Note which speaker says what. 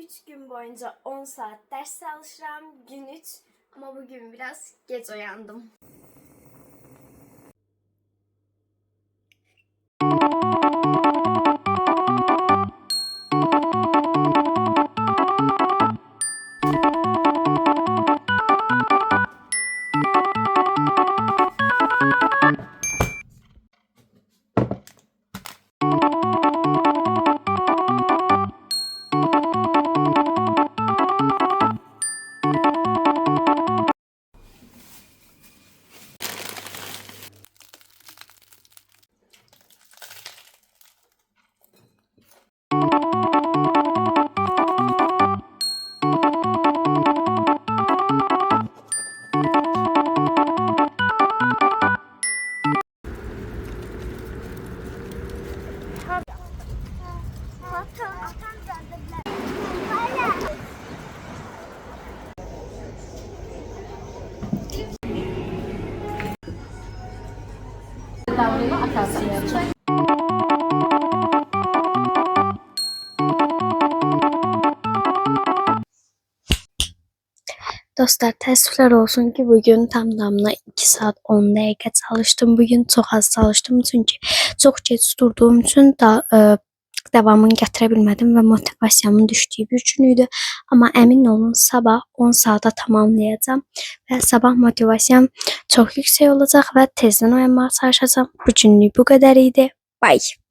Speaker 1: 3 gün boyunca 10 saat ders çalışıram, gün 3. Ama bugün biraz geç uyandım. Dostlar, təəssüflər olsun ki, bugün tam tamına 2 saat 10 dəqiqə çalışdım. Bugün çox az çalışdım çünki çox gec durduğum üçün davamını gətirə bilmədim və motivasiyamın düşdüyü bir gün idi. Amma əmin olun, sabah 10 saata tamamlayacağam və sabah motivasiyam çox yüksək olacaq və tezdən oyanmağa çalışacağam. Bu günlük bu qədər idi. Bye.